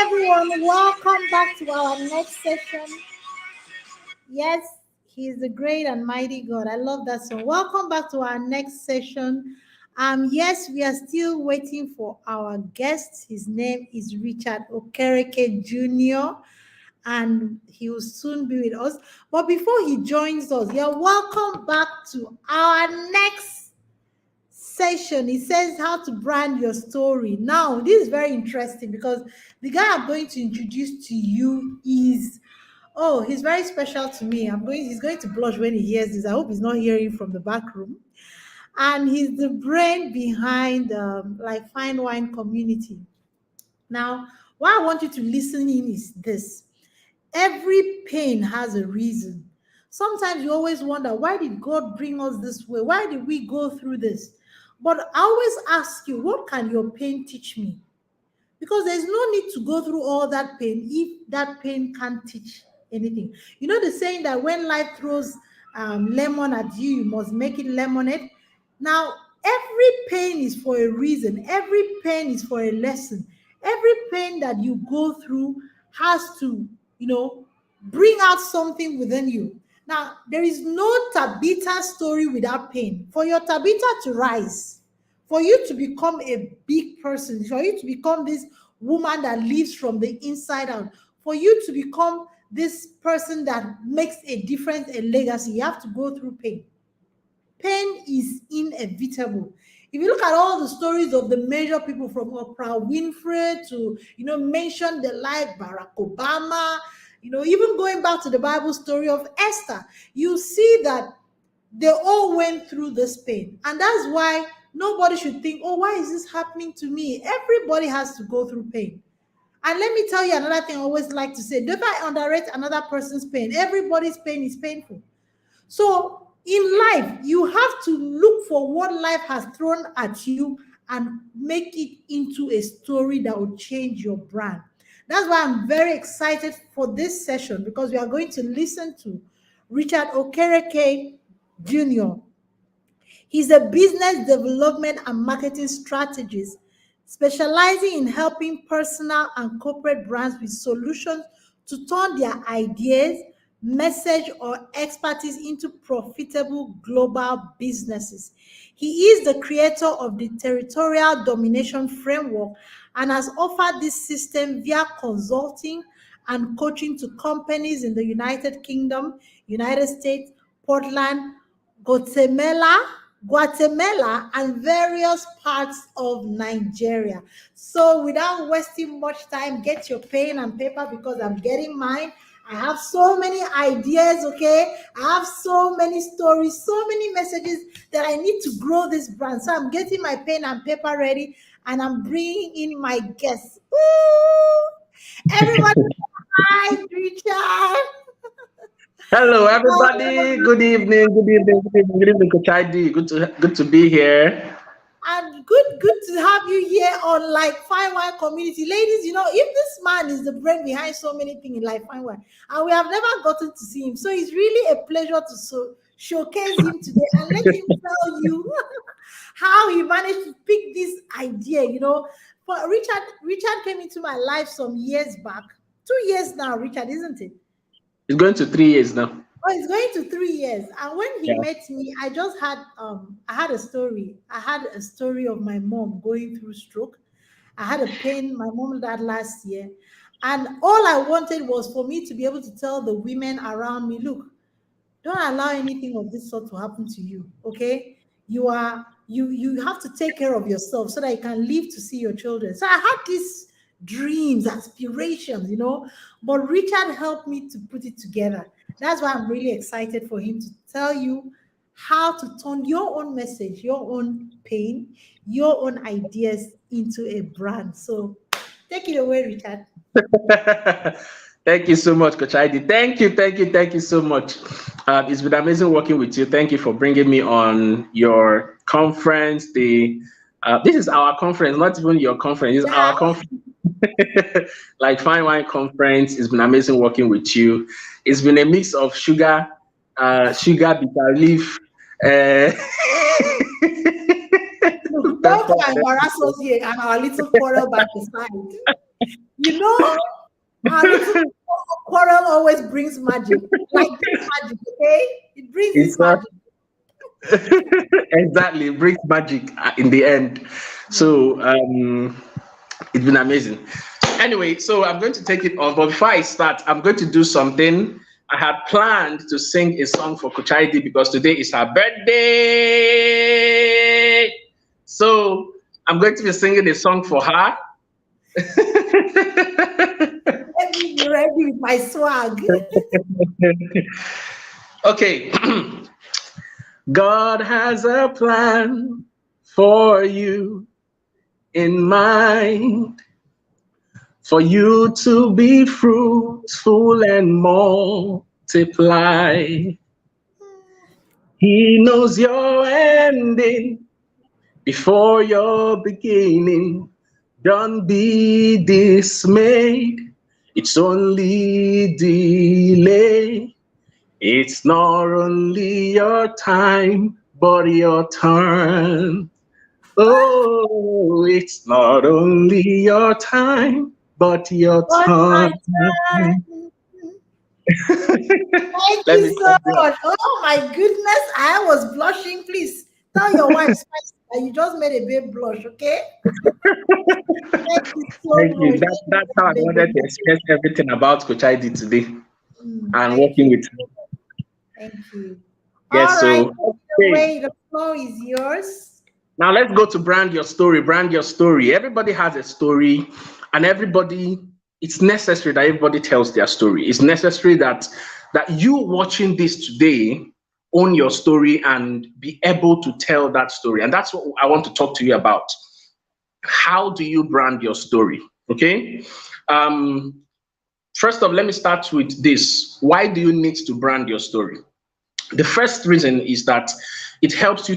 everyone. Welcome back to our next session. Yes, He is the great and mighty God. I love that song. Welcome back to our next session. Yes, we are still waiting for our guest. His name is Richard Okere Jr., and he will soon be with us. But before he joins us, you're welcome back to our next session. It says how to brand your story. Now, this is very interesting because the guy I'm going to introduce to you is, oh, he's very special to me. He's going to blush when he hears this. I hope he's not hearing from the back room. And he's the brain behind like Fine Wine Community. Now, what I want you to listen in is this. Every pain has a reason. Sometimes you always wonder, why did God bring us this way? Why did we go through this? But I always ask you, what can your pain teach me? Because there's no need to go through all that pain if that pain can't teach anything. You know the saying that when life throws lemon at you, you must make it lemonade. Now, every pain is for a reason. Every pain is for a lesson. Every pain that you go through has to, bring out something within you. Now, there is no Tabitha story without pain. For your Tabitha to rise, for you to become a big person, for you to become this woman that lives from the inside out, for you to become this person that makes a difference, a legacy, you have to go through pain. Pain is inevitable. If you look at all the stories of the major people from Oprah Winfrey to, mention the life Barack Obama, even going back to the Bible story of Esther, you see that they all went through this pain. And that's why nobody should think, oh, why is this happening to me? Everybody has to go through pain. And let me tell you another thing I always like to say. Don't I underrate another person's pain. Everybody's pain is painful. So in life, you have to look for what life has thrown at you and make it into a story that will change your brand. That's why I'm very excited for this session, because we are going to listen to Richard Okere Jr. He's a business development and marketing strategist specializing in helping personal and corporate brands with solutions to turn their ideas, message, or expertise into profitable global businesses. He is the creator of the Territorial Domination Framework and has offered this system via consulting and coaching to companies in the United Kingdom, United States, Portland, Guatemala, and various parts of Nigeria. So without wasting much time, get your pen and paper because I'm getting mine. I have so many ideas, okay? I have so many stories, so many messages that I need to grow this brand. So I'm getting my pen and paper ready and I'm bringing in my guests. Ooh! Everybody, hi, Richard. Hello, everybody. Good evening. Good evening. Good evening. Good evening, Coach ID. Good to be here. And good to have you here on like Fine Wine Community. Ladies, if this man is the brain behind so many things in like Fine Wine, and we have never gotten to see him. So it's really a pleasure to showcase him today and let him tell you how he managed to pick this idea, But Richard came into my life some years back. 2 years now, Richard, isn't it? It's going to 3 years now. Oh, it's going to 3 years. And when he met me, I just had I had a story. I had a story of my mom going through stroke. I had a pain my mom died last year. And all I wanted was for me to be able to tell the women around me, look, don't allow anything of this sort to happen to you. Okay? You have to take care of yourself so that you can live to see your children. So I had these dreams, aspirations, but Richard helped me to put it together. That's why I'm really excited for him to tell you how to turn your own message, your own pain, your own ideas into a brand. So take it away, Richard. Thank you so much, Coach ID. Thank you so much. It's been amazing working with you. Thank you for bringing me on your conference. This is our conference, not even your conference. It's our conference. Like Fine Wine Conference. It's been amazing working with you. It's been a mix of sugar, bitter leaf. Don't embarrass us here and our little quarrel by the side. You know, our little quarrel always brings magic. Like this magic, okay? It brings this It's magic. exactly brings magic in the end. Yeah. So it's been amazing. Anyway, so I'm going to take it on, but before I start, I'm going to do something. I had planned to sing a song for Kuchaidi because today is her birthday. So I'm going to be singing a song for her. Let me be ready with my swag. Okay. God has a plan for you in mind, for you to be fruitful and multiply. He knows your ending before your beginning. Don't be dismayed. It's only delay. It's not only your time, but your turn. Oh, it's not only your time, but your But my turn. turn. Thank Let me you so stop there. much. Oh my goodness, I was blushing. Please tell your wife Spicy, that you just made a babe blush, okay? Thank you so Thank you. much. That's Thank you that's for how I that wanted baby. to express everything about Coach ID today and Thank working you with so you. much. Thank you. Yes, All right, so take it okay. away. The floor is yours. Now let's go to brand your story. Brand your story. Everybody has a story, and everybody, it's necessary that everybody tells their story. It's necessary that you watching this today own your story and be able to tell that story. And that's what I want to talk to you about. How do you brand your story? Okay. Um, First off, let me start with this. Why do you need to brand your story? The first reason is that it helps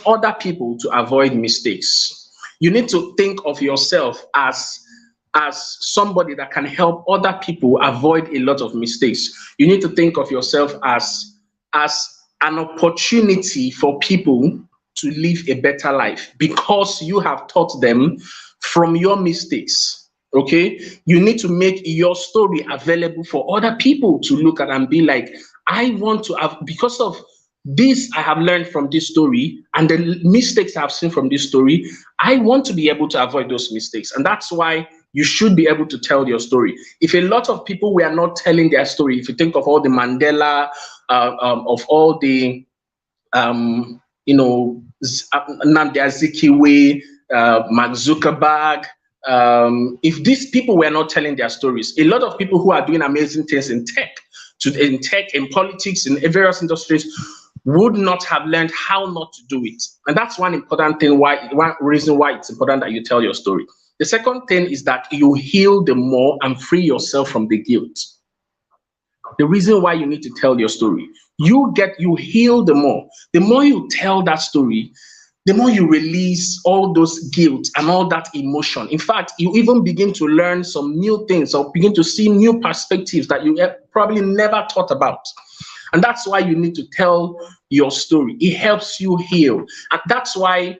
other people to avoid mistakes. You need to think of yourself as somebody that can help other people avoid a lot of mistakes. You need to think of yourself as an opportunity for people to live a better life because you have taught them from your mistakes. Okay, you need to make your story available for other people to look at and be like, I want to have, because of this I have learned from this story and the mistakes I've seen from this story, I want to be able to avoid those mistakes. And that's why you should be able to tell your story. If a lot of people were not telling their story, if you think of all the Mandela, of all the Nnamdi Azikiwe, Mark Zuckerberg. If these people were not telling their stories, a lot of people who are doing amazing things in tech, in politics, in various industries, would not have learned how not to do it. And that's one important thing. One reason why it's important that you tell your story. The second thing is that you heal the more and free yourself from the guilt. The reason why you need to tell your story, you heal the more you tell that story, the more you release all those guilt and all that emotion. In fact, you even begin to learn some new things or begin to see new perspectives that you probably never thought about. And that's why you need to tell your story. It helps you heal. And that's why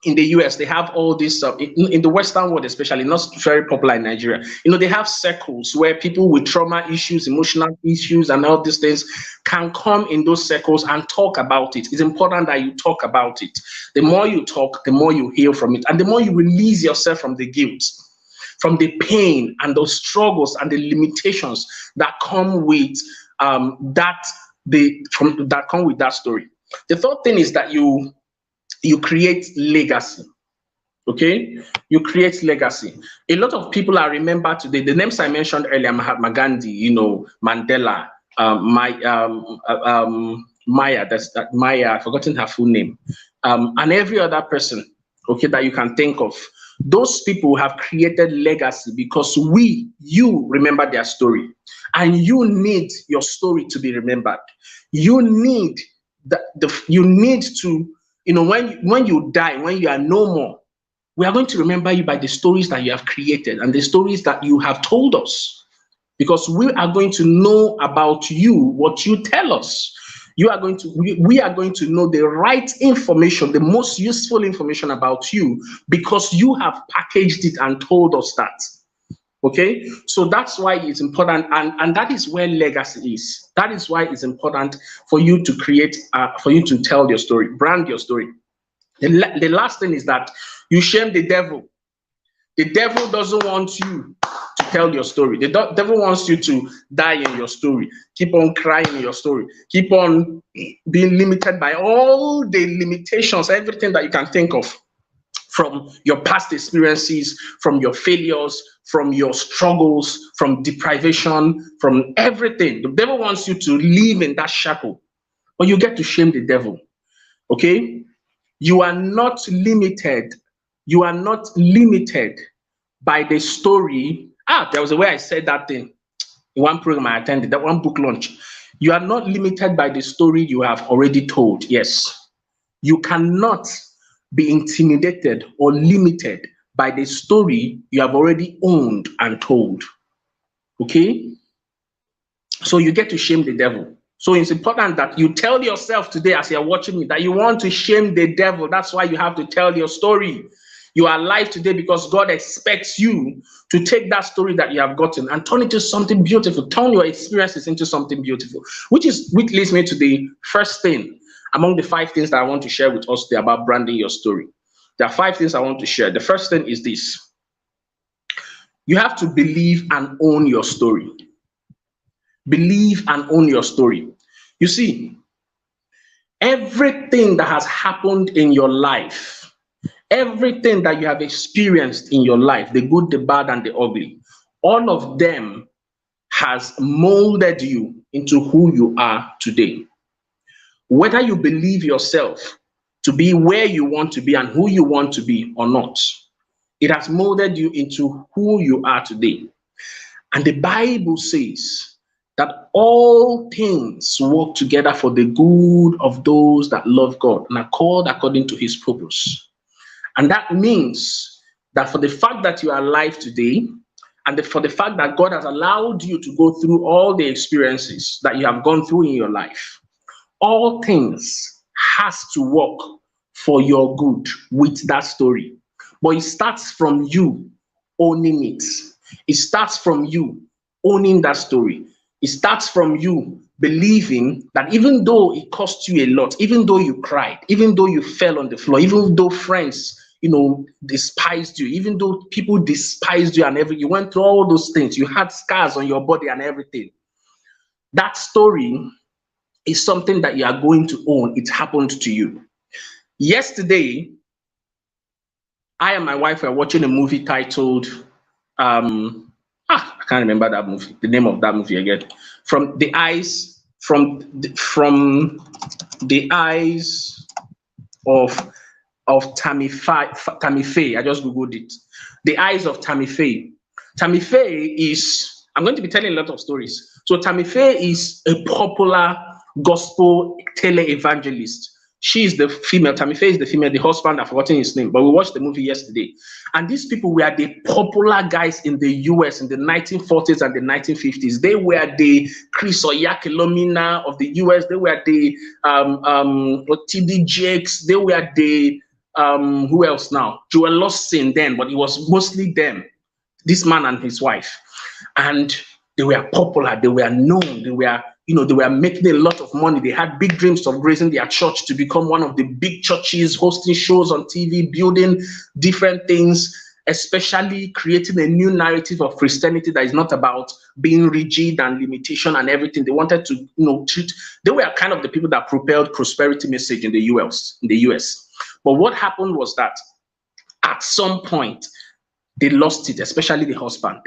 in the US, they have all this in the Western world, especially not very popular in Nigeria. They have circles where people with trauma issues, emotional issues, and all these things can come in those circles and talk about it. It's important that you talk about it. The more you talk, the more you heal from it, and the more you release yourself from the guilt, from the pain and those struggles and the limitations that come with that come with that story. The third thing is that you create legacy. Okay, you create legacy. A lot of people are remembered today. The names I mentioned earlier: Mahatma Gandhi, Mandela, Maya. That's that Maya. I've forgotten her full name, and every other person. Okay, that you can think of. Those people have created legacy because you remember their story, and you need your story to be remembered. You need you need to, when you die, when you are no more, we are going to remember you by the stories that you have created and the stories that you have told us, because we are going to know about you what you tell us. We are going to know the right information, the most useful information about you, because you have packaged it and told us that. Okay, so that's why it's important, and that is where legacy is. That is why it's important for you to create, for you to tell your story, brand your story. The last thing is that you shame the devil. The devil doesn't want you to tell your story. The devil wants you to die in your story, keep on crying in your story, keep on being limited by all the limitations, everything that you can think of, from your past experiences, from your failures, from your struggles, from deprivation, from everything. The devil wants you to live in that shackle, but you get to shame the devil. Okay? You are not limited. You are not limited by the story. There was a way I said that thing in one program I attended, that one book launch. You are not limited by the story you have already told. Yes. You cannot be intimidated or limited by the story you have already owned and told. Okay? So you get to shame the devil. So it's important that you tell yourself today, as you're watching me, that you want to shame the devil. That's why you have to tell your story. You are alive today because God expects you to take that story that you have gotten and turn it into something beautiful. Turn your experiences into something beautiful, which leads me to the first thing among the 5 things that I want to share with us today about branding your story. There are 5 things I want to share. The first thing is this: you have to believe and own your story. Believe and own your story. You see, everything that has happened in your life, everything that you have experienced in your life, the good, the bad, and the ugly, all of them has molded you into who you are today. Whether you believe yourself to be where you want to be and who you want to be or not, it has molded you into who you are today. And the Bible says that all things work together for the good of those that love God and are called according to his purpose. And that means that for the fact that you are alive today, and for the fact that God has allowed you to go through all the experiences that you have gone through in your life, all things has to work for your good with that story. But it starts from you owning it. It starts from you owning that story. It starts from you believing that even though it cost you a lot, even though you cried, even though you fell on the floor, even though friends, despised you, even though people despised you and everything, you went through all those things, you had scars on your body and everything. That story is something that you are going to own. It happened to you. Yesterday, I and my wife were watching a movie titled I can't remember that movie, the name of that movie again. From the eyes of Tammy Faye. I just googled it. The eyes of Tammy Faye. Tammy Faye is, I'm going to be telling a lot of stories. So Tammy Faye is a popular gospel tele-evangelist. She is the female. Tammy Faye is the female. The husband, I've forgotten his name, but we watched the movie yesterday. And these people were the popular guys in the US in the 1940s and the 1950s. They were the Chris Oyakhilomina of the US. They were the TD Jakes. They were the who else now? Joel Osteen then, but it was mostly them. This man and his wife. And they were popular. They were known. They were making a lot of money. They had big dreams of raising their church to become one of the big churches, hosting shows on TV, building different things, especially creating a new narrative of Christianity that is not about being rigid and limitation and everything. They wanted to, they were kind of the people that propelled prosperity message in the US. But what happened was that at some point, they lost it, especially the husband.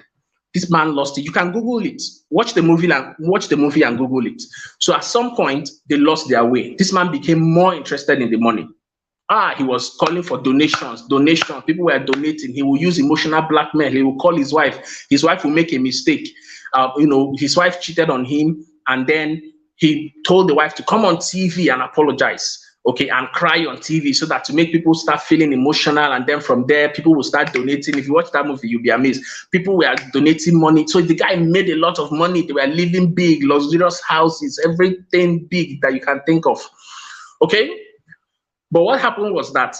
This man lost it. You can Google it. Watch the movie and Google it. So at some point, they lost their way. This man became more interested in the money. He was calling for donations. People were donating. He will use emotional blackmail. He will call his wife. His wife will make a mistake. His wife cheated on him, and then he told the wife to come on TV and apologize. Okay, and cry on TV so that to make people start feeling emotional, and then from there people will start donating. If you watch that movie, you'll be amazed. People were donating money, so the guy made a lot of money. They were living big, luxurious houses, everything big that you can think of. Okay, but what happened was that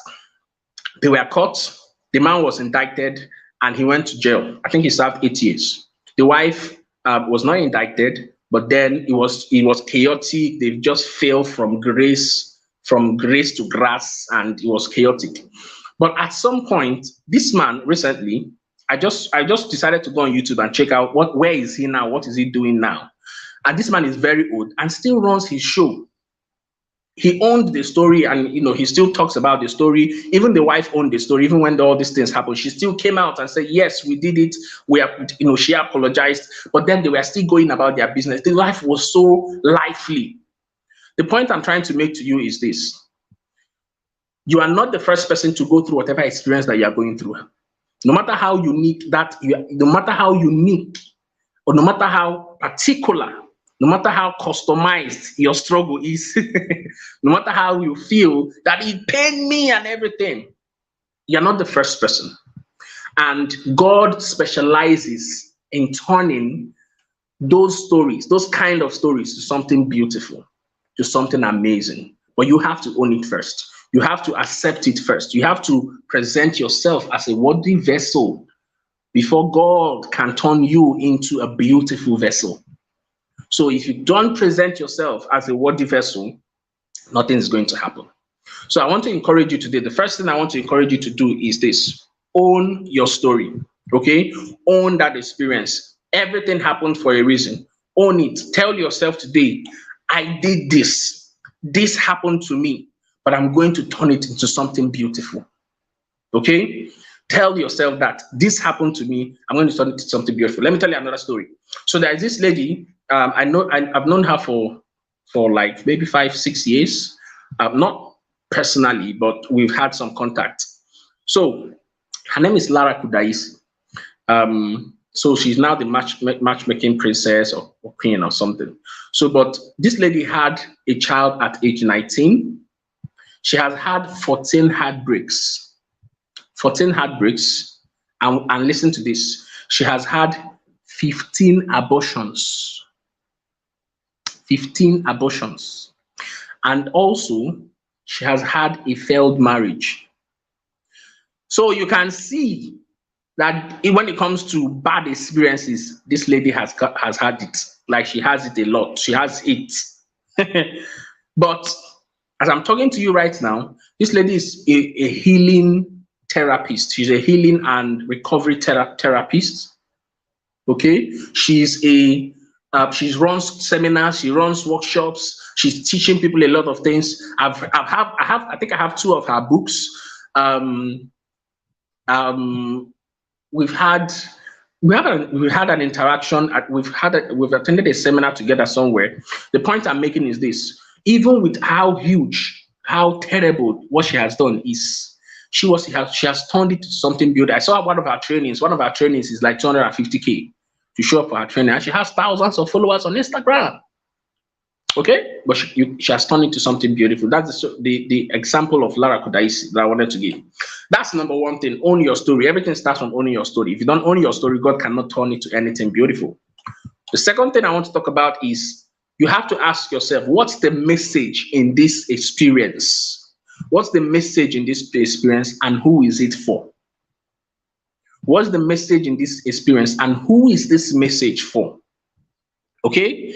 they were caught. The man was indicted, and he went to jail. I think he served 8 years. The wife was not indicted, but then it was chaotic. They just fell from grace to grass, and it was chaotic. But at some point, this man recently, I just decided to go on YouTube and check out where is he now, what is he doing now. And this man is very old and still runs his show. He owned the story, and he still talks about the story. Even the wife owned the story. Even when all these things happened, she still came out and said, yes, we did it. We are, she apologized, but then they were still going about their business. The life was so lively. The point I'm trying to make to you is this: you are not the first person to go through whatever experience that you are going through. No matter how unique no matter how unique, or no matter how particular, no matter how customized your struggle is, no matter how you feel that it pained me and everything, you're not the first person. And God specializes in turning those stories, those kind of stories, to something beautiful, to something amazing. But you have to own it first. You have to accept it first. You have to present yourself as a worthy vessel before God can turn you into a beautiful vessel. So if you don't present yourself as a worthy vessel, nothing is going to happen. So I want to encourage you today. The first thing I want to encourage you to do is this: own your story. Okay? Own that experience. Everything happened for a reason. Own it. Tell yourself today, I did this. This happened to me, but I'm going to turn it into something beautiful. Okay? Tell yourself that this happened to me. I'm going to turn it into something beautiful. Let me tell you another story. So there is this lady. I've known her for like maybe 5-6 years. Not personally, but we've had some contact. So her name is Lara Kudaisi. So she's now the matchmaking princess or queen or something. So, but this lady had a child at age 19. She has had 14 heartbreaks. 14 heartbreaks. And listen to this. She has had 15 abortions. 15 abortions. And also, she has had a failed marriage. So you can see that when it comes to bad experiences, this lady has had it. Like, she has it a lot. She has it. But as I'm talking to you right now, this lady is a healing therapist. She's a healing and recovery therapist. Okay, she runs seminars, she runs workshops, she's teaching people a lot of things. I think I have 2 of her books. We've had an interaction. We've attended a seminar together somewhere. The point I'm making is this: even with how huge, how terrible what she has done is, she has turned it to something beautiful. I saw one of her trainings. One of her trainings is like 250K to show up for her training, and she has thousands of followers on Instagram. Okay, but she has turned it to something beautiful. That's the example of Lara Kudaisi that I wanted to give. That's number one thing. Own your story. Everything starts from owning your story. If you don't own your story, God cannot turn it to anything beautiful. The second thing I want to talk about is you have to ask yourself, what's the message in this experience? What's the message in this experience, and who is it for? What's the message in this experience, and who is this message for? Okay,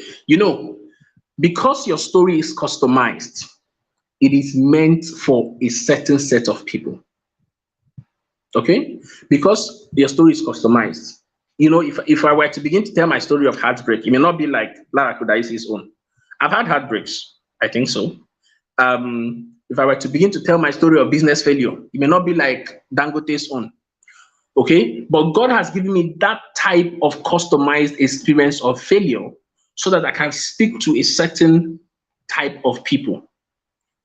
because your story is customized, it is meant for a certain set of people. Okay, because your story is customized. If I were to begin to tell my story of heartbreak, it may not be like Lara Kudaisi's own. I've had heartbreaks, I think so. If I were to begin to tell my story of business failure, it may not be like Dangote's own. Okay, but God has given me that type of customized experience of failure so that I can speak to a certain type of people.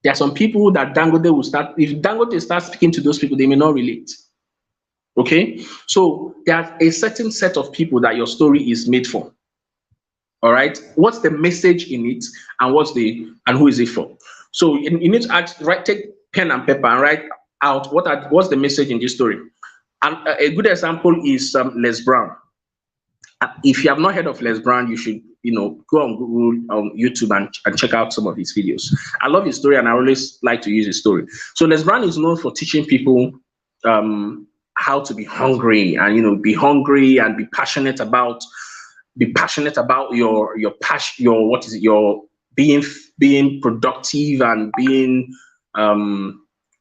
There are some people that Dangote will start, if Dangote starts speaking to those people, they may not relate. Okay, so there's a certain set of people that your story is made for. All right, what's the message in it, and who is it for? So you need to take pen and paper and write out what's the message in this story. And a good example is Les Brown. If you have not heard of Les Brown, you should go on Google, YouTube, and check out some of his videos. I love his story, and I always like to use his story. So Les Brown is known for teaching people how to be hungry, and be hungry and be passionate about your passion, your what is it, your being productive, and being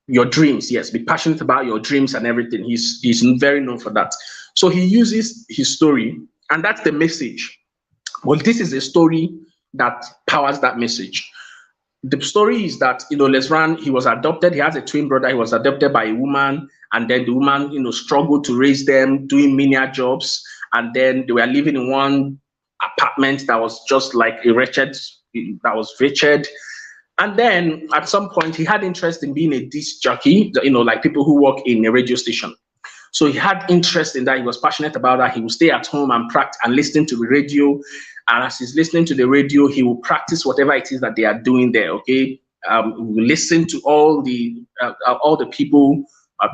your dreams. Yes, be passionate about your dreams and everything. He's very known for that. So he uses his story, and that's the message. Well, this is a story that powers that message. The story is that Lesran, he was adopted. He has a twin brother. He was adopted by a woman, and then the woman struggled to raise them, doing menial jobs, and then they were living in one apartment that was just like wretched. And then at some point he had interest in being a disc jockey, like people who work in a radio station. So he had interest in that. He was passionate about that. He would stay at home and practice and listen to the radio. And as he's listening to the radio, he will practice whatever it is that they are doing there. Okay, we will listen to all the people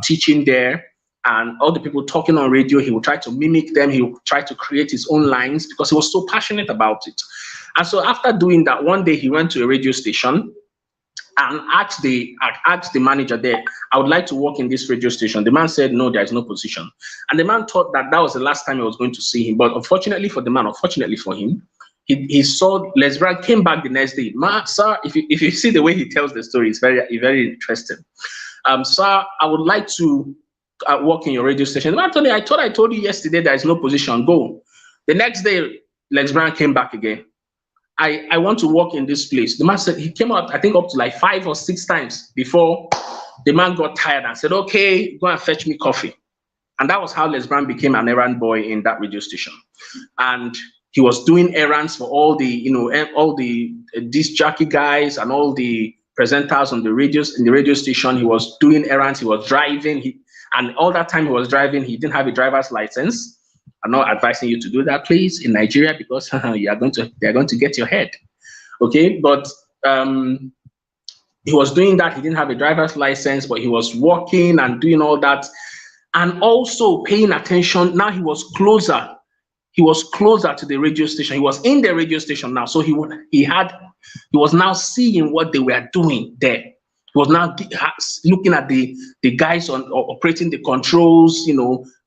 teaching there, and all the people talking on radio. He will try to mimic them. He will try to create his own lines because he was so passionate about it. And so after doing that, one day he went to a radio station and asked the manager there, I would like to work in this radio station. The man said, no, there is no position. And the man thought that was the last time he was going to see him. But unfortunately for the man, unfortunately for him, he saw Lesbran, came back the next day. Sir, if you see the way he tells the story, it's very interesting. Sir, I would like to work in your radio station. The man told me, I thought I told you yesterday there is no position. Go. The next day, Lesbran came back again. I want to work in this place. The man said, he came out, I think up to like 5 or 6 times before the man got tired and said, okay, go and fetch me coffee. And that was how Lesbran became an errand boy in that radio station. And he was doing errands for all the disc jockey guys and all the presenters on the radios in the radio station. He was doing errands, he was driving, and all that time he was driving, he didn't have a driver's license. I'm not advising you to do that, please, in Nigeria, because they're going to get your head. Okay, but he was doing that. He didn't have a driver's license, but he was working and doing all that, and also paying attention. Now he was closer. He was closer to the radio station. He was in the radio station now, so he was now seeing what they were doing there. He was now looking at the guys on operating the controls,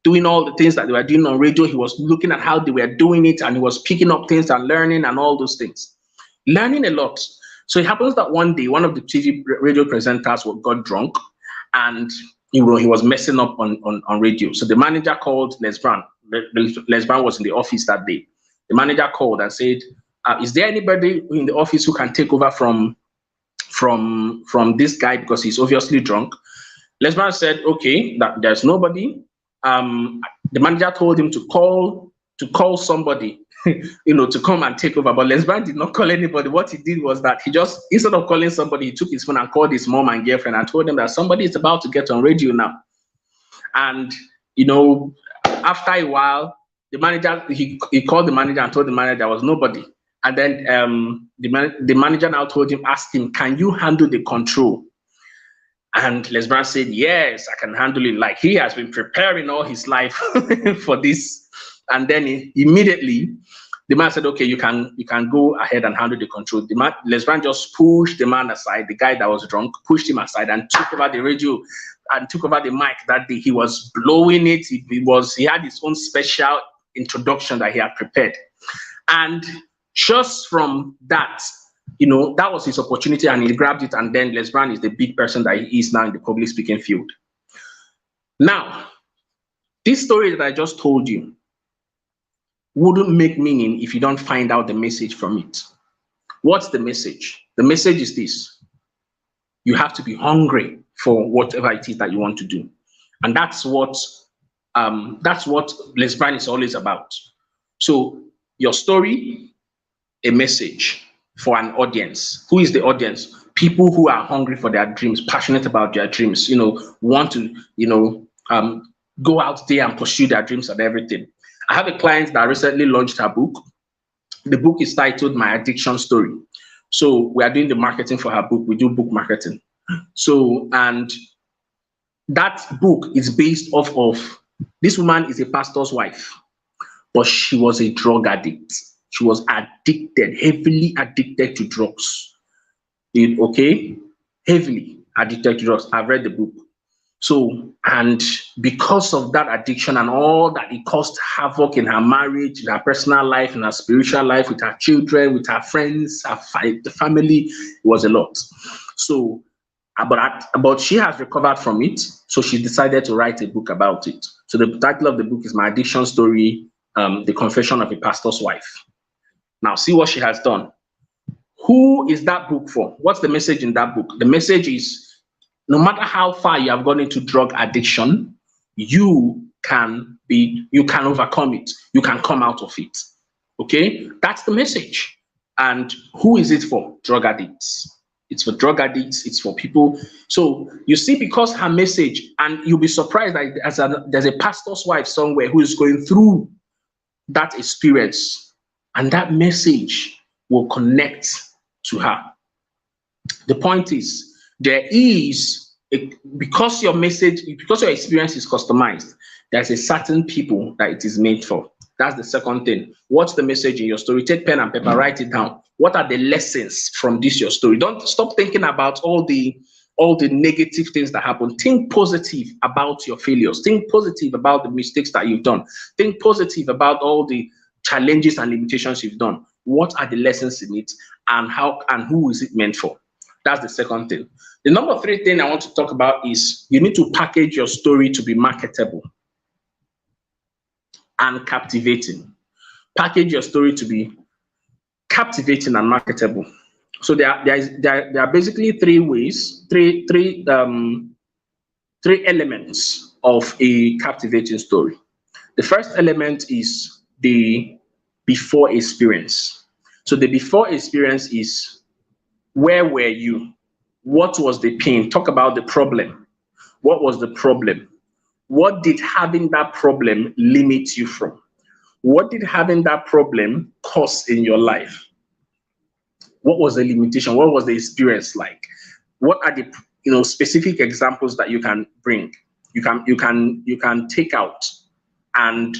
doing all the things that they were doing on radio. He was looking at how they were doing it, and he was picking up things and learning and all those things. Learning a lot. So it happens that one day, one of the TV radio presenters got drunk, and he was messing up on radio. So the manager called Lesbran. Lesbran was in the office that day. The manager called and said, is there anybody in the office who can take over from this guy, because he's obviously drunk? Lesbran said, okay, that there's nobody. The manager told him to call somebody, to come and take over. But Lesbran did not call anybody. What he did was that he just, instead of calling somebody, he took his phone and called his mom and girlfriend and told them that somebody is about to get on radio now. And after a while, the manager he called the manager and told the manager there was nobody. And then the manager now asked him, can you handle the control? And Lesbran said, yes, I can handle it. Like he has been preparing all his life for this. And then immediately the man said, okay, you can go ahead and handle the control. Lesbran just pushed the man aside, the guy that was drunk, pushed him aside and took over the radio and took over the mic that day. He was blowing it. He had his own special introduction that he had prepared. And just from that, that was his opportunity, and he grabbed it. And then Lesbran is the big person that he is now in the public speaking field. Now, this story that I just told you wouldn't make meaning if you don't find out the message from it. What's the message? The message is this: you have to be hungry for whatever it is that you want to do. And that's what Lesbran is always about. So your story, a message for an audience. Who is the audience? People who are hungry for their dreams, passionate about their dreams, want to, go out there and pursue their dreams and everything. I have a client that recently launched her book. The book is titled My Addiction Story. So we are doing the marketing for her book. We do book marketing. So, and that book is based off of, this woman is a pastor's wife, but she was a drug addict. She was addicted, heavily addicted to drugs. Heavily addicted to drugs. I've read the book. So, and because of that addiction and all that, it caused havoc in her marriage, in her personal life, in her spiritual life, with her children, with her friends, the family. It was a lot. So, but she has recovered from it. So she decided to write a book about it. So the title of the book is My Addiction Story, The Confession of a Pastor's Wife. Now, see what she has done. Who is that book for? What's the message in that book? The message is, no matter how far you have gone into drug addiction, you can overcome it. You can come out of it. Okay, that's the message. And who is it for? Drug addicts. It's for drug addicts. It's for people. So you see, because her message, and you'll be surprised that there's a pastor's wife somewhere who is going through that experience, and that message will connect to her. The point is, because your message, because your experience is customized, there's a certain people that it is made for. That's the second thing. What's the message in your story? Take pen and paper, write it down. What are the lessons from this your story? Don't stop thinking about all the negative things that happen. Think positive about your failures. Think positive about the mistakes that you've done. Think positive about all the challenges and limitations you've done. What are the lessons in it, and who is it meant for? That's the second thing. The number three thing I want to talk about is you need to package your story to be marketable and captivating. Package your story to be captivating and marketable. So there are basically three elements of a captivating story. The first element is the before experience. So the before experience is, where were you? What was the pain? Talk about the problem. What was the problem? What did having that problem limit you from? What did having that problem cause in your life? What was the limitation? What was the experience like? What are the specific examples that you can bring? You can take out and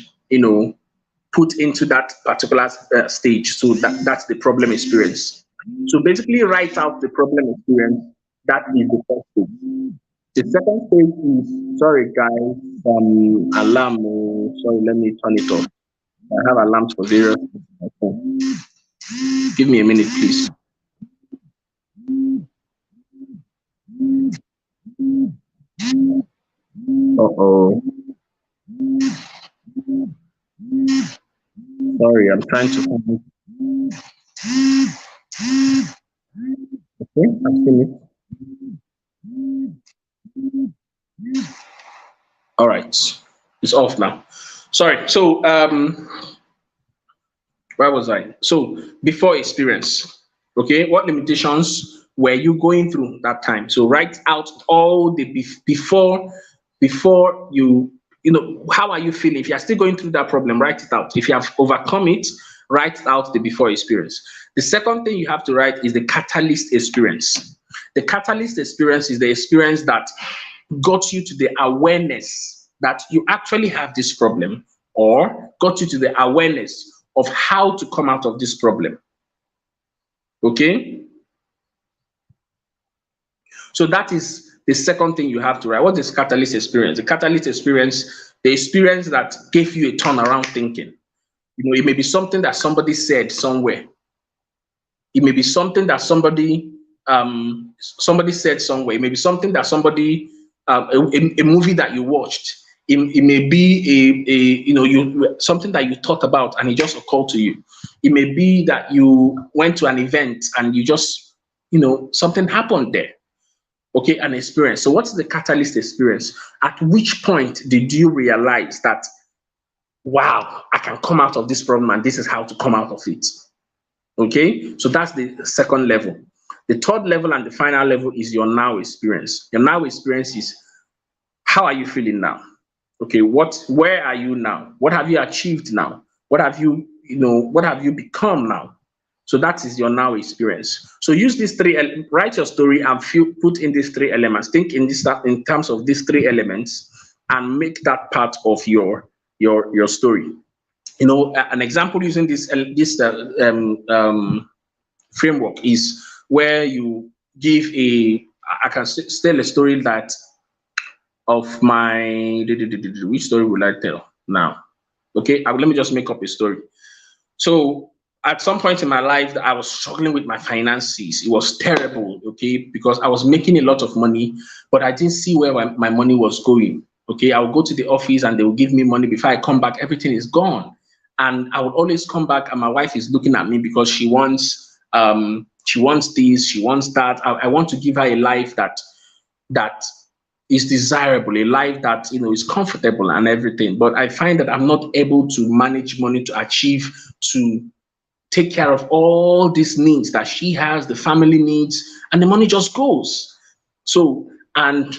put into that particular stage. So that's the problem experience. So basically, write out the problem experience. That is the first stage. The second stage is, sorry guys, alarm. Sorry, let me turn it off. I have alarms for various things. Give me a minute, please. Uh-oh. Sorry, I'm trying to find it. Okay, I've seen it. All right. It's off now. Sorry. So where was I? So before experience. Okay, what limitations were you going through that time? So write out all the before how are you feeling? If you're still going through that problem, write it out. If you have overcome it, write out the before experience. The second thing you have to write is the catalyst experience. The catalyst experience is the experience that got you to the awareness that you actually have this problem, or got you to the awareness of how to come out of this problem. Okay? So that is the second thing you have to write. What is catalyst experience? The catalyst experience, the experience that gave you a turnaround thinking. It may be something that somebody said somewhere. It may be something that somebody said somewhere. It may be something that somebody a movie that you watched. It may be something that you thought about and it just occurred to you. It may be that you went to an event and you just something happened there. Okay, an experience. So what's the catalyst experience? At which point did you realize that, wow, I can come out of this problem and this is how to come out of it? Okay, so that's the second level. The third level and the final level is your now experience. Your now experience is, how are you feeling now? Okay, where are you now? What have you achieved now? What have you become now? So that is your now experience. So use these three, write your story and put in these three elements. Think in terms of these three elements and make that part of your story. An example using this framework is where you give I can tell a story that of my, which story will I tell now? Okay, let me just make up a story. So at some point in my life, I was struggling with my finances. It was terrible, okay, because I was making a lot of money, but I didn't see where my money was going. Okay, I would go to the office and they would give me money. Before I come back, everything is gone. And I would always come back and my wife is looking at me because she wants this, she wants that. I want to give her a life that is desirable, a life that is comfortable and everything. But I find that I'm not able to manage money to achieve, to take care of all these needs that she has, the family needs, and the money just goes. So, and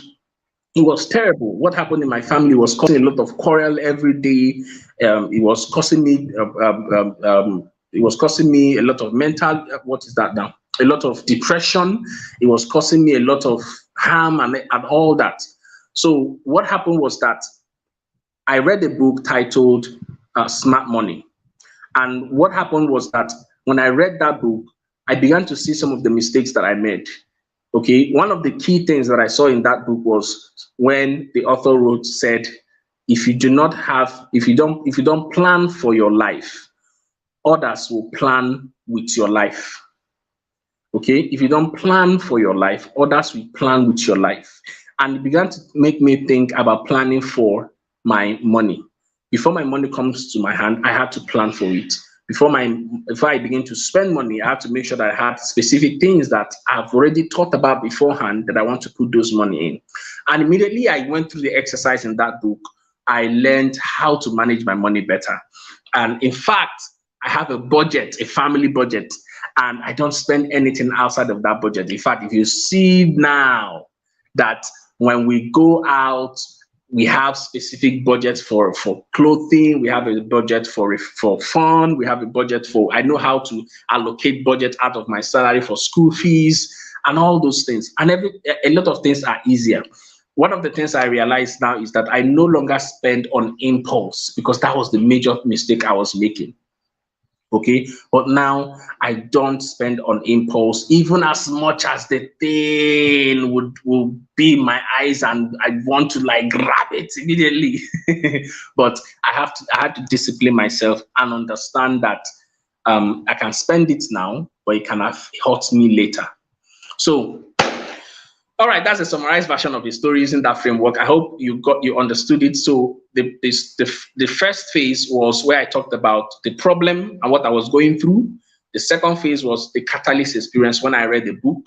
it was terrible. What happened in my family was causing a lot of quarrel every day. It was causing me, it was causing me a lot of mental, what is that now? A lot of depression. It was causing me a lot of harm and all that. So what happened was that I read a book titled Smart Money. And what happened was that when I read that book, I began to see some of the mistakes that I made. Okay, one of the key things that I saw in that book was when the author said, if you don't plan for your life, others will plan with your life. Okay, if you don't plan for your life, others will plan with your life. And it began to make me think about planning for my money. Before my money comes to my hand, I had to plan for it. Before I begin to spend money, I have to make sure that I have specific things that I've already thought about beforehand that I want to put those money in. And immediately I went through the exercise in that book. I learned how to manage my money better. And in fact, I have a budget, a family budget, and I don't spend anything outside of that budget. In fact, if you see now that when we go out, we have specific budgets for clothing, we have a budget for fun, we have a budget for, I know how to allocate budget out of my salary for school fees and all those things. And a lot of things are easier. One of the things I realize now is that I no longer spend on impulse, because that was the major mistake I was making. Okay, but now I don't spend on impulse, even as much as the thing will be in my eyes and I want to like grab it immediately. But I had to discipline myself and understand that I can spend it now, but it can have hurt me later. So all right, that's a summarized version of the story using that framework. I hope you understood it. So the first phase was where I talked about the problem and what I was going through. The second phase was the catalyst experience when I read the book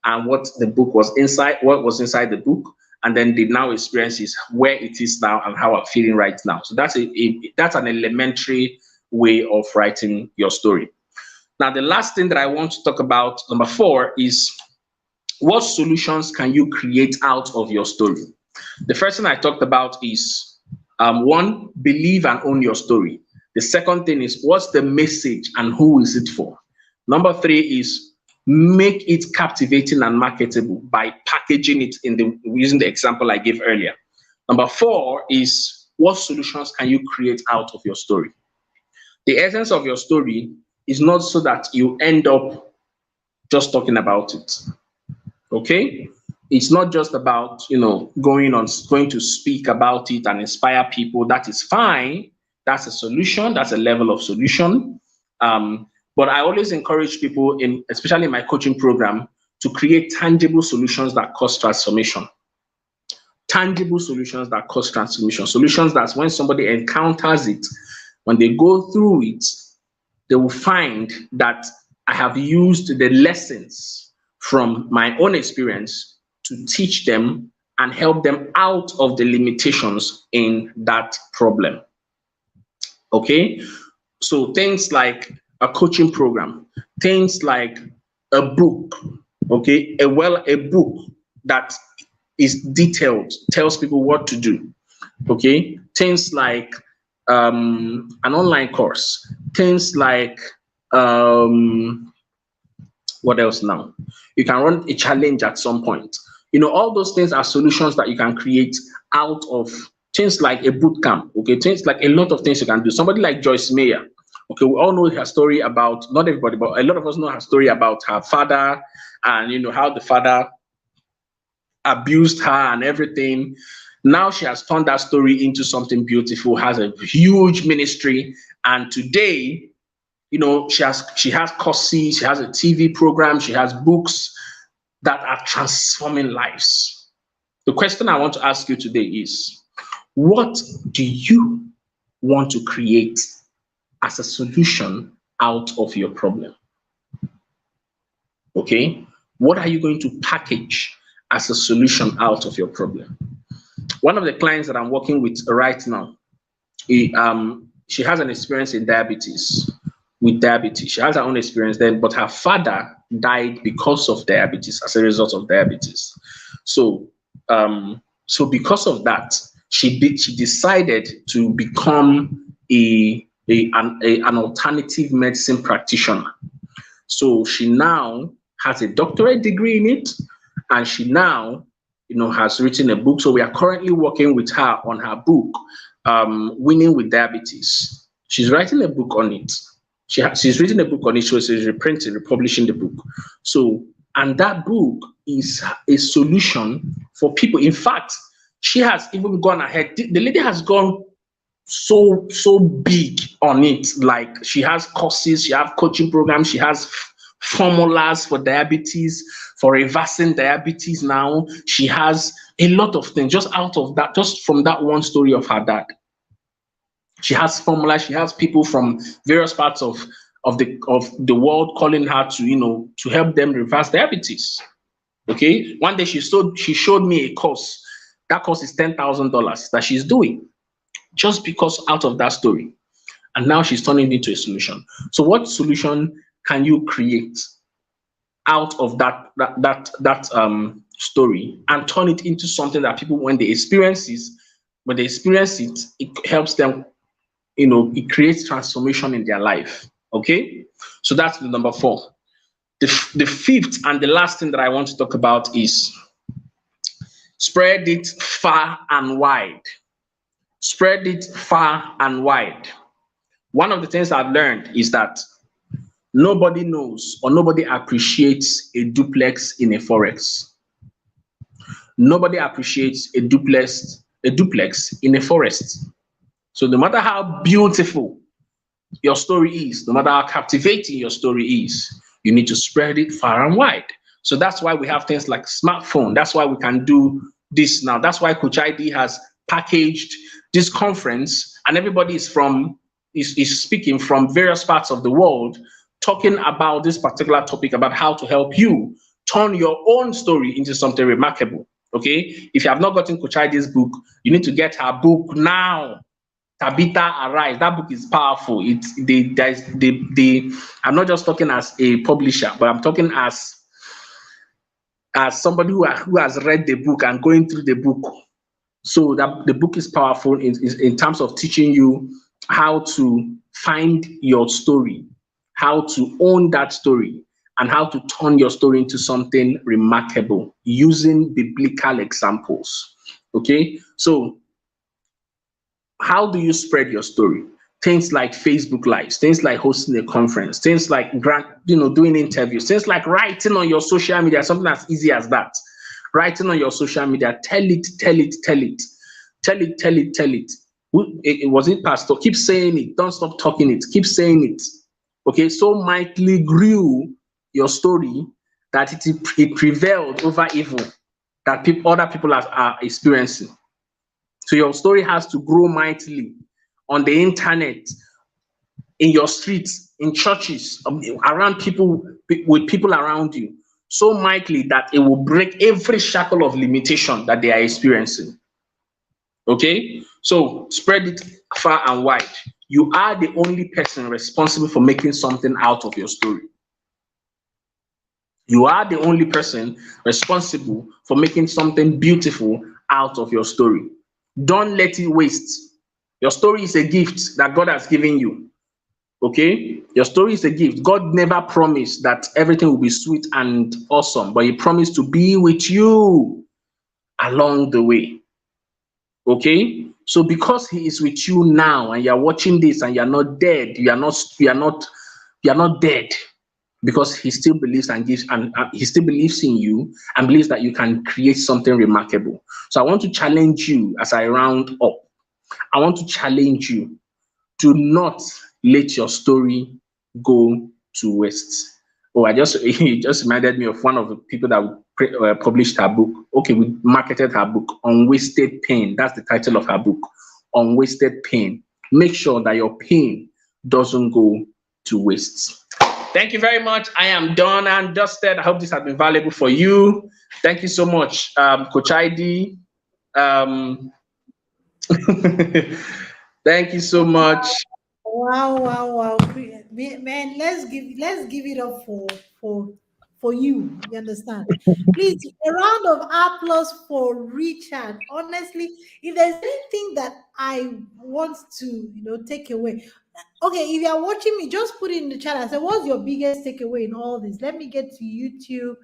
and what the book was inside, what was inside the book, and then the now experience is where it is now and how I'm feeling right now. So that's an elementary way of writing your story. Now, the last thing that I want to talk about, number 4, is what solutions can you create out of your story? The first thing I talked about is 1, believe and own your story. The second thing is, what's the message and who is it for? Number 3 is make it captivating and marketable by packaging it using the example I gave earlier. Number 4 is, what solutions can you create out of your story? The essence of your story is not so that you end up just talking about it. Okay, it's not just about going to speak about it and inspire people. That is fine. That's a solution. That's a level of solution. But I always encourage people, especially in my coaching program, to create tangible solutions that cause transformation. Tangible solutions that cause transformation. Solutions that when somebody encounters it, when they go through it, they will find that I have used the lessons from my own experience to teach them and help them out of the limitations in that problem. Okay, so things like a coaching program, things like a book, okay, a book that is detailed, tells people what to do. Okay, things like an online course, things like what else now? You can run a challenge at some point. All those things are solutions that you can create out of things like a boot camp. Okay, things like a lot of things you can do. Somebody like Joyce Meyer. Okay, we all know her story about, not everybody, but a lot of us know her story about her father and how the father abused her and everything. Now she has turned that story into something beautiful, has a huge ministry, and today, she has courses, she has a TV program, she has books that are transforming lives. The question I want to ask you today is, what do you want to create as a solution out of your problem? Okay? What are you going to package as a solution out of your problem? One of the clients that I'm working with right now, she has an experience in diabetes. With diabetes, she has her own experience then, but her father died because of diabetes, as a result of diabetes. So, so because of that, she decided to become an alternative medicine practitioner. So she now has a doctorate degree in it, and she now, has written a book. So we are currently working with her on her book, Winning with Diabetes. She's writing a book on it. She's written a book on it, so she's reprinting, republishing the book. So, and that book is a solution for people. In fact, she has even gone ahead. The lady has gone so big on it. Like, she has courses, she has coaching programs, she has formulas for diabetes, for reversing diabetes. Now she has a lot of things just out of that, just from that one story of her dad. She has formulas, she has people from various parts of the world calling her to help them reverse diabetes. Okay, one day she showed me a course. That course is $10,000 that she's doing just because out of that story. And now she's turning it into a solution. So what solution can you create out of that story and turn it into something that people, when they experience it, it helps them, it creates transformation in their life. Okay, so that's the number 4. The fifth and the last thing that I want to talk about is spread it far and wide. Spread it far and wide. One of the things I've learned is that nobody knows or nobody appreciates a duplex in a forest. Nobody appreciates a duplex in a forest. So no matter how beautiful your story is, no matter how captivating your story is, you need to spread it far and wide. So that's why we have things like smartphone. That's why we can do this now. That's why Coach ID has packaged this conference, and everybody is speaking from various parts of the world, talking about this particular topic, about how to help you turn your own story into something remarkable. Okay, if you have not gotten Coach ID's book, you need to get her book now. Tabitha Arise. That book is powerful. I'm not just talking as a publisher, but I'm talking as somebody who has read the book and going through the book. So that the book is powerful in terms of teaching you how to find your story, how to own that story, and how to turn your story into something remarkable using biblical examples. Okay, so how do you spread your story? Things like Facebook Lives, things like hosting a conference, things like doing interviews, things like writing on your social media, something as easy as that. Writing on your social media, tell it. Was it pastor? Keep saying it. Don't stop talking it. Keep saying it. Okay, so mightily grew your story that it prevailed over evil that other people are experiencing. So your story has to grow mightily on the internet, in your streets, in churches, around people, with people around you, so mightily that it will break every shackle of limitation that they are experiencing. Okay, so spread it far and wide. You are the only person responsible for making something out of your story. You are the only person responsible for making something beautiful out of your story. Don't let it waste. Your story is a gift that God has given you. Okay? Your story is a gift. God never promised that everything will be sweet and awesome, but He promised to be with you along the way. Okay? So because He is with you now and you're watching this and you're not dead, you're not dead. because he still believes and gives, and he still believes in you and believes that you can create something remarkable. So I want to challenge you as I round up. I want to challenge you to not let your story go to waste. Oh, I just it just reminded me of one of the people that published her book. Okay, we marketed her book, Unwasted Pain. That's the title of her book, Unwasted Pain. Make sure that your pain doesn't go to waste. Thank you very much. I am done and dusted. I hope this has been valuable for you. Thank you so much, Coach ID. Um, thank you so much. Wow, wow, wow. Man, let's give it up for you. You understand? Please, a round of applause for Richard. Honestly, if there's anything that I want to, take away. Okay, if you are watching me, just put it in the chat and say, what's your biggest takeaway in all this? Let me get to YouTube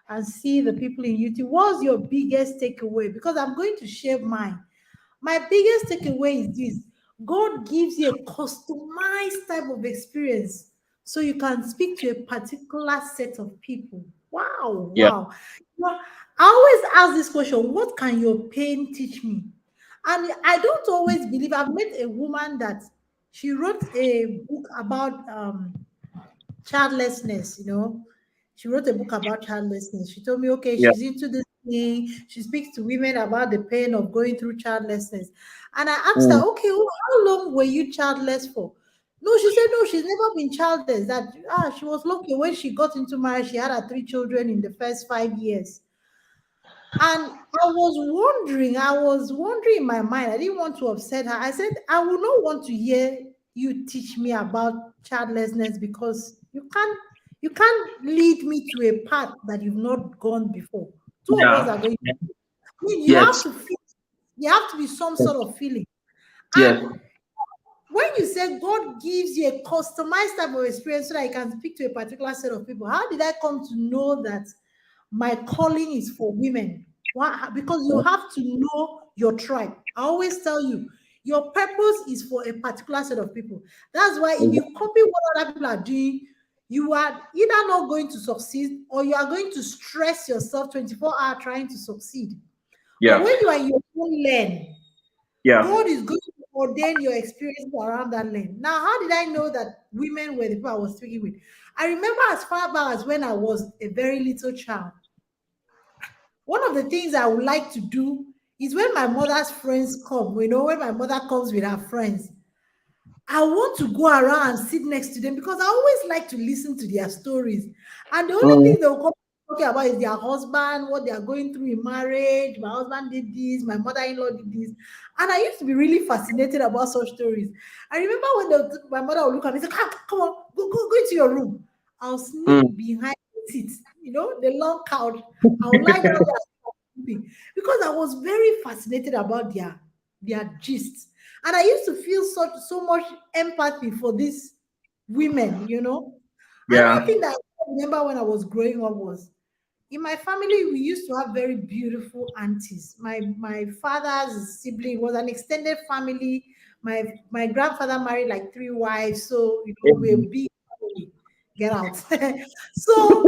and see the people in YouTube. What's your biggest takeaway? Because I'm going to share mine. My biggest takeaway is this: God gives you a customized type of experience so you can speak to a particular set of people. Wow, Yeah, wow. Well, I always ask this question: what can your pain teach me? And I don't always believe. I've met a woman that she wrote a book about childlessness, She wrote a book about childlessness. She told me, okay, yeah. she's into this thing. She speaks to women about the pain of going through childlessness. And I asked her, Mm, okay, well, how long were you childless for? No, she said, no, she's never been childless. That she was lucky when she got into marriage, she had her 3 children in the first 5 years. And I was wondering in my mind, I didn't want to upset her. I said, I would not want to hear you teach me about childlessness because you can't lead me to a path that you've not gone before. Two of us yeah. are going. I mean, you have Yes. to feel, there have to be some sort of feeling. Yes. And when you say God gives you a customized type of experience so that you can speak to a particular set of people, how did I come to know that my calling is for women? Why? Because you have to know your tribe. I always tell you, your purpose is for a particular set of people. That's why if you copy what other people are doing, you are either not going to succeed or you are going to stress yourself 24 hours trying to succeed. But Yeah. when you are in your own lane, Yeah. God is going to ordain your experience around that lane. Now, how did I know that women were the people I was speaking with? I remember as far back as when I was a very little child, one of the things I would like to do is when my mother's friends come, when my mother comes with her friends, I want to go around and sit next to them because I always like to listen to their stories. And the only Mm, thing they'll come talking about is their husband, what they are going through in marriage. My husband did this, my mother-in-law did this. And I used to be really fascinated about such stories. I remember when my mother would look at me and say, come on, go into your room. I'll mm. sneak behind the seats, the long couch. I'll lie down there and start sleeping because I was very fascinated about their gist. And I used to feel so much empathy for these women. Another Yeah. thing that I remember when I was growing up was in my family, we used to have very beautiful aunties. My father's sibling was an extended family. My grandfather married like 3 wives, so we're a Mm, big family. Get out. So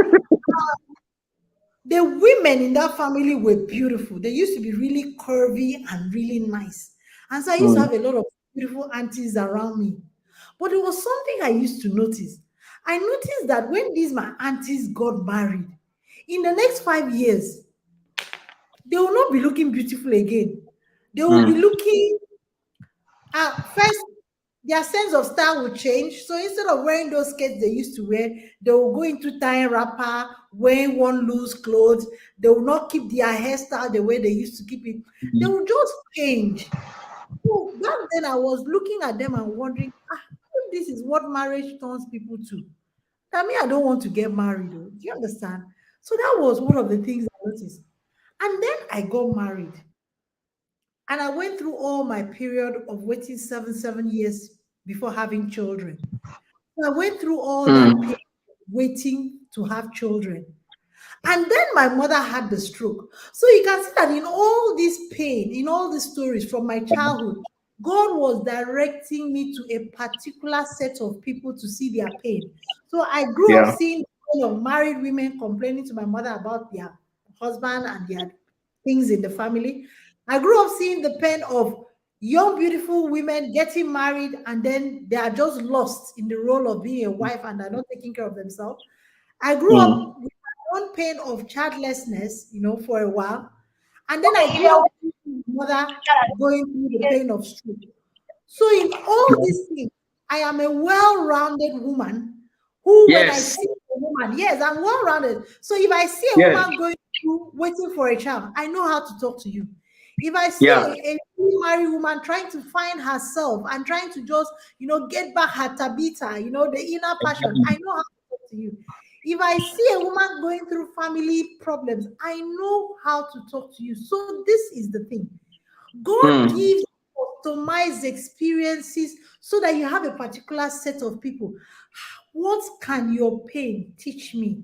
the women in that family were beautiful. They used to be really curvy and really nice. And so I used to mm, have a lot of beautiful aunties around me. But there was something I used to notice. I noticed that when these my aunties got married, in the next 5 years, they will not be looking beautiful again. They will be mm. looking first, their sense of style will change. So instead of wearing those skirts they used to wear, they will go into tying wrapper, wearing one loose clothes. They will not keep their hairstyle the way they used to keep it. They will just change. So back then I was looking at them and wondering, if this is what marriage turns people to. I mean, I don't want to get married. Though. Do you understand? So that was one of the things I noticed. And then I got married. And I went through all my period of waiting 7 years before having children. So I went through all that pain Mm. waiting to have children. And then my mother had the stroke. So you can see that in all this pain, in all these stories from my childhood, God was directing me to a particular set of people to see their pain. So I grew up Yeah. seeing pain of married women complaining to my mother about their husband and their things in the family. I grew up seeing the pain of young, beautiful women getting married and then they are just lost in the role of being a wife and are not taking care of themselves. I grew Mm. up with my own pain of childlessness, for a while. And then I grew up with my mother going through the pain of stroke. So in all these things, I am a well-rounded woman who, when I Yes. see a woman, yes, I'm well-rounded. So if I see a Yes. woman going through waiting for a child, I know how to talk to you. If I see Yeah. a newly married woman trying to find herself and trying to just, get back her tabita, the inner passion, I know how to talk to you. If I see a woman going through family problems, I know how to talk to you. So this is the thing. God Mm. gives customized experiences so that you have a particular set of people. What can your pain teach me?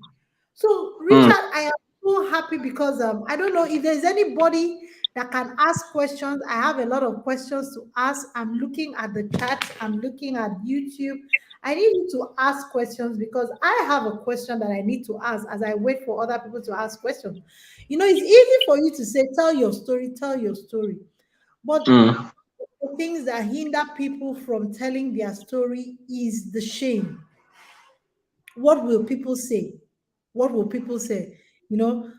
So, Mm. Richard, I am so happy because I don't know if there's anybody that can ask questions. I have a lot of questions to ask. I'm looking at the chat, I'm looking at YouTube. I need you to ask questions because I have a question that I need to ask as I wait for other people to ask questions. It's easy for you to say, tell your story. But Mm. the things that hinder people from telling their story is the shame. What will people say? What will people say?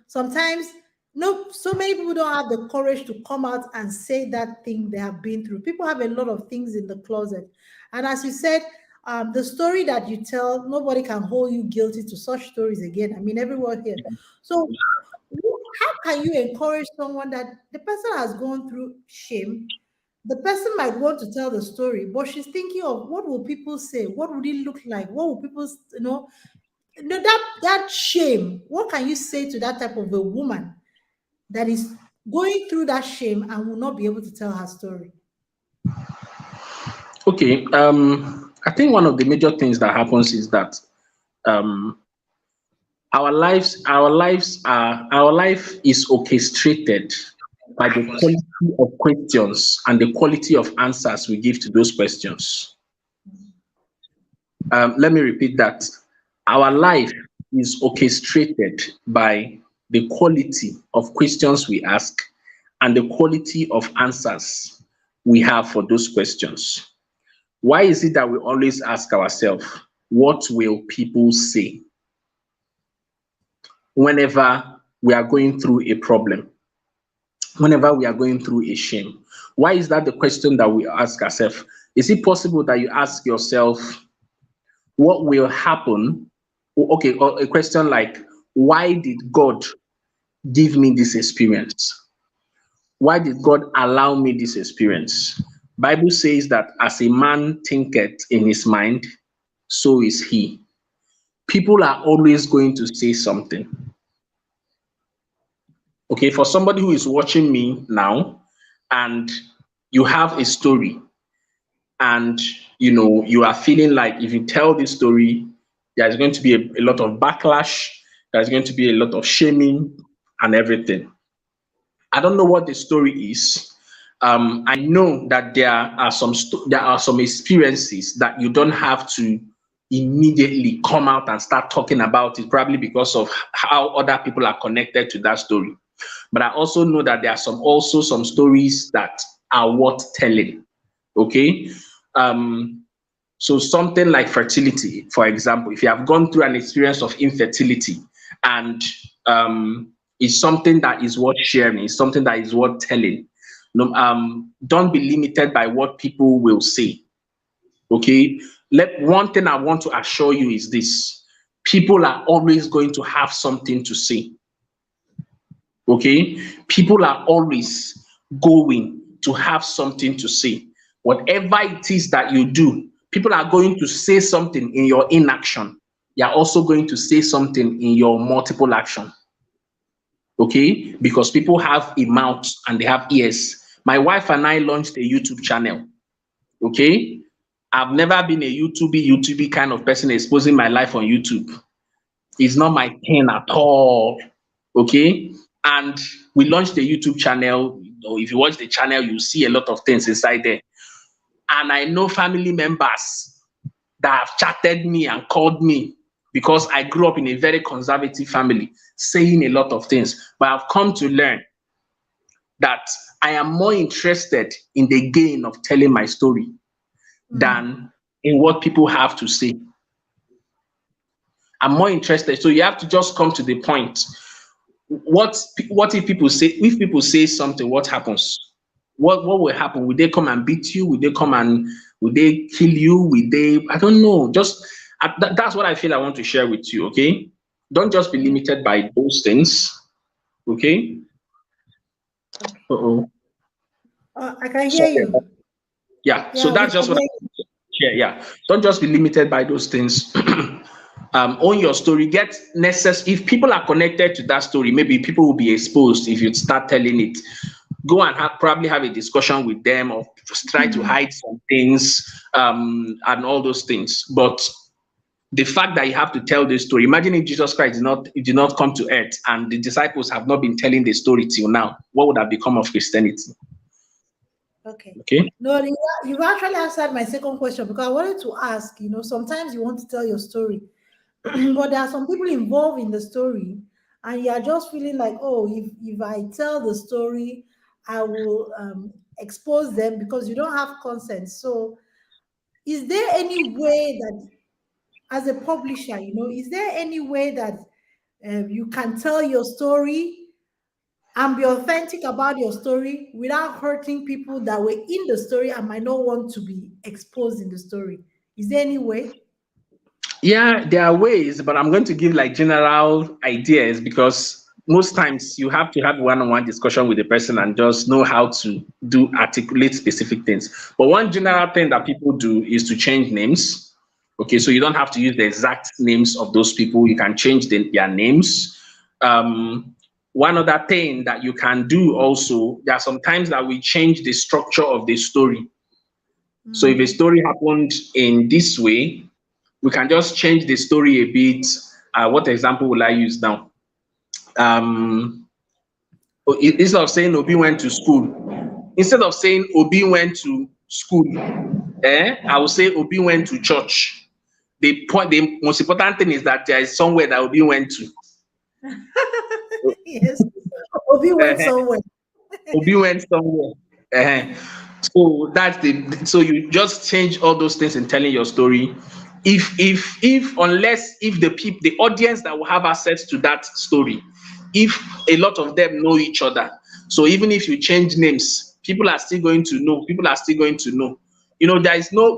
Sometimes no, so many people don't have the courage to come out and say that thing they have been through. People have a lot of things in the closet. And as you said, the story that you tell, nobody can hold you guilty to such stories again. I mean, everyone here. So how can you encourage someone that the person has gone through shame? The person might want to tell the story, but she's thinking of what will people say? What would it look like? What will people, that shame. What can you say to that type of a woman that is going through that shame and will not be able to tell her story? Okay. I think one of the major things that happens is that um, our life is orchestrated by the quality of questions and the quality of answers we give to those questions. Let me repeat that. Our life is orchestrated by the quality of questions we ask and the quality of answers we have for those questions. Why is it that we always ask ourselves, what will people say whenever we are going through a problem, whenever we are going through a shame? Why is that the question that we ask ourselves? Is it possible that you ask yourself, what will happen? Okay, or a question like, why did God give me this experience? Why did God allow me this experience? Bible says that as a man thinketh in his mind, so is he. People are always going to say something. Okay, for somebody who is watching me now and you have a story and you are feeling like if you tell this story, there's going to be a lot of backlash, there's going to be a lot of shaming and everything. I don't know what the story is. I know that there are some experiences that you don't have to immediately come out and start talking about it, probably because of how other people are connected to that story. But I also know that there are some stories that are worth telling. Okay. Um, so something like fertility, for example, if you have gone through an experience of infertility and it's something that is worth sharing, it's something that is worth telling. No, don't be limited by what people will say. Okay. One thing I want to assure you is this: people are always going to have something to say. Okay, people are always going to have something to say. Whatever it is that you do, people are going to say something in your inaction. They are also going to say something in your multiple action. Okay, because people have a mouth and they have ears. My wife and I launched a YouTube channel. Okay, I've never been a YouTube kind of person exposing my life on YouTube. It's not my thing at all. Okay. And we launched the YouTube channel. If you watch the channel, you see a lot of things inside there. And I know family members that have chatted me and called me because I grew up in a very conservative family, saying a lot of things. But I've come to learn that I am more interested in the gain of telling my story Mm. than in what people have to say. I'm more interested. So you have to just come to the point. What if people say something, what happens? What will happen? Will they come and beat you? Will they kill you? Will they, I don't know. Just that's what I feel I want to share with you, okay? Don't just be Yeah. limited by those things, okay? Okay. Uh-oh. I can hear Sorry. you. Yeah, so Yeah, we that's can just what hear I you. want to share. Yeah. Don't just be limited by those things. Own your story. Get necessary. If people are connected to that story, maybe people will be exposed if you start telling it. Go and probably have a discussion with them, or just try to Mm. hide some things, and all those things. But the fact that you have to tell this story, imagine if Jesus Christ did not come to earth and the disciples have not been telling the story till now, what would have become of Christianity? Okay. Okay. No, you actually answered my second question because I wanted to ask, sometimes you want to tell your story, but there are some people involved in the story, and you are just feeling like, oh, if I tell the story, I will expose them because you don't have consent. So, is there any way that, as a publisher, is there any way that you can tell your story and be authentic about your story without hurting people that were in the story and might not want to be exposed in the story? Is there any way? Yeah, there are ways, but I'm going to give like general ideas because most times you have to have one-on-one discussion with the person and just know how to do articulate specific things. But one general thing that people do is to change names. Okay, so you don't have to use the exact names of those people. You can change their names. One other thing that you can do also, there are some times that we change the structure of the story. So if a Mm. story happened in this way, we can just change the story a bit. What example will I use now? Um, instead of saying Obi went to school, instead of saying Obi went to school, I will say Obi went to church. The most important thing is that there is somewhere that Obi went to. Yes. Obi went Eh, somewhere. Obi went somewhere. Eh. So so you just change all those things in telling your story. If unless if the audience that will have access to that story, if a lot of them know each other, so even if you change names, people are still going to know. People are still going to know. There is no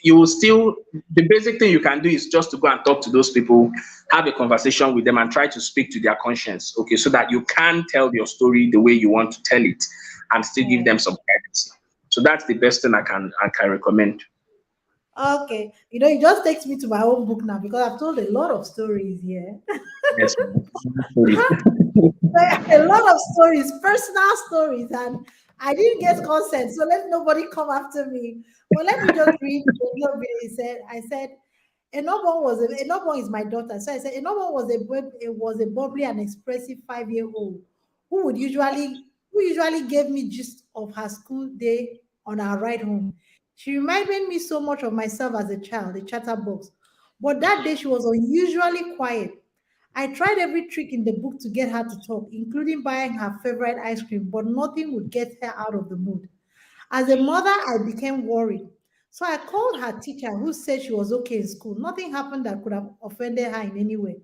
you will still, the basic thing you can do is just to go and talk to those people, have a conversation with them and try to speak to their conscience, okay, so that you can tell your story the way you want to tell it and still give them Mm. some privacy. So that's the best thing I can recommend. Okay. It just takes me to my own book now because I've told a lot of stories here. Yes, sorry. A lot of stories, personal stories, and I didn't get consent, so let nobody come after me. But let me just read a little bit. I said, Enobon is my daughter. So I said, Enobon was a bubbly and expressive 5-year old who usually gave me gist of her school day on our ride home. She reminded me so much of myself as a child, a chatterbox. But that day she was unusually quiet. I tried every trick in the book to get her to talk, including buying her favorite ice cream, but nothing would get her out of the mood. As a mother, I became worried. So I called her teacher, who said she was okay in school. Nothing happened that could have offended her in any way.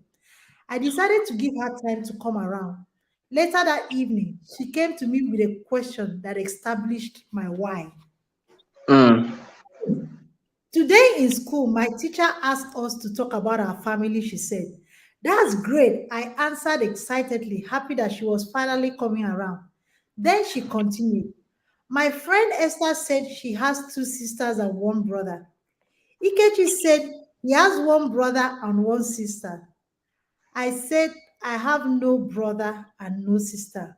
I decided to give her time to come around. Later that evening, she came to me with a question that established my why. Mm, Today in school, my teacher asked us to talk about our family, she said. That's great. I answered excitedly, happy that she was finally coming around. Then she continued. My friend Esther said she has two sisters and one brother. Ikechi said he has one brother and one sister. I said I have no brother and no sister.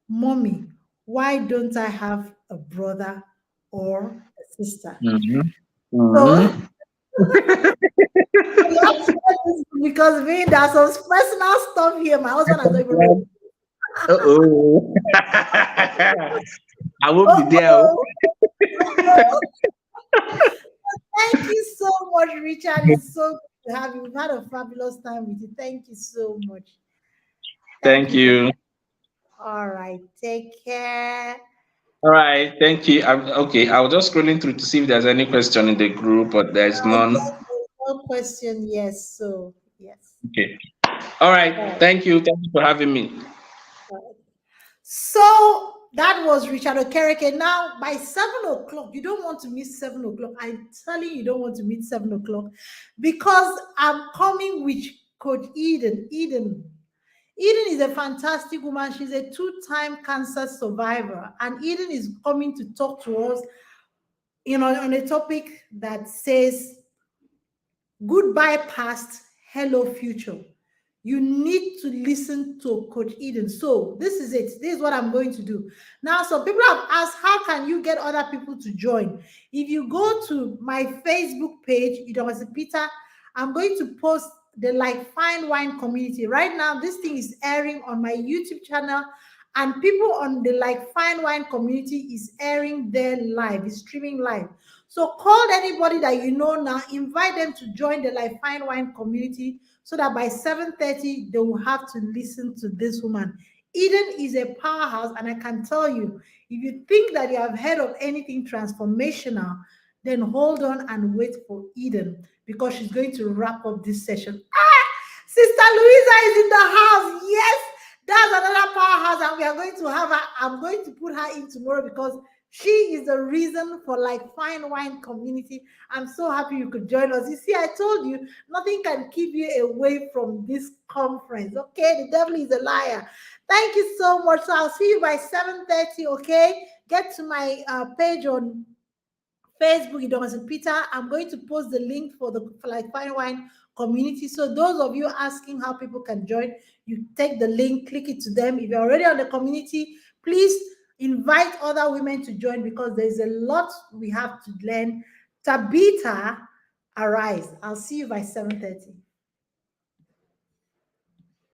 Mommy, why don't I have a brother or a sister? mhm, So mhm. you have to share this because me, there's some personal stuff here. My husband has not even read. Uh-oh. I won't be Oh, there. Oh. oh, oh. Thank you so much, Richard. It's so good to have you. We've had a fabulous time with you. Thank you so much. Thank Thank you for. you. All right. Take care. All right, thank you. Okay, I was just scrolling through to see if there's any question in the group, but there's none. Yes, no question. Yes. So yes. Okay. All All right. right. Thank you. Thank you for having me. All right. So that was Richard Okereke. Now, by 7 o'clock, you don't want to miss 7 o'clock. I'm telling you, you don't want to miss 7 o'clock because I'm coming with Coach Eden. Eden is a fantastic woman. She's a two-time cancer survivor, and Eden is coming to talk to us, on a topic that says goodbye past, hello future. You need to listen to Coach Eden. So this is it. This is what I'm going to do. Now, some people have asked, how can you get other people to join? If you go to my Facebook page, Peter, I'm going to post the Like Fine Wine community. Right now, this thing is airing on my YouTube channel, and people on the Like Fine Wine community is airing their live, is streaming live. So call anybody that you know now, invite them to join the Like Fine Wine community so that by 7:30 they will have to listen to this woman. Eden is a powerhouse, and I can tell you, if you think that you have heard of anything transformational, then hold on and wait for Eden because she's going to wrap up this session. Sister Louisa is in the house. Yes, that's another powerhouse, and we are going to have her. I'm going to put her in tomorrow because she is the reason for Like Fine Wine community. I'm so happy you could join us. You see, I told you nothing can keep you away from this conference. Okay, the devil is a liar. Thank you so much. So I'll see you by 7:30. Okay, get to my page on Facebook, Peter. I'm going to post the link for the Like Fine Wine community. So those of you asking how people can join, you take the link, click it to them. If you're already on the community, please invite other women to join because there's a lot we have to learn. Tabitha, arise. I'll see you by 7:30.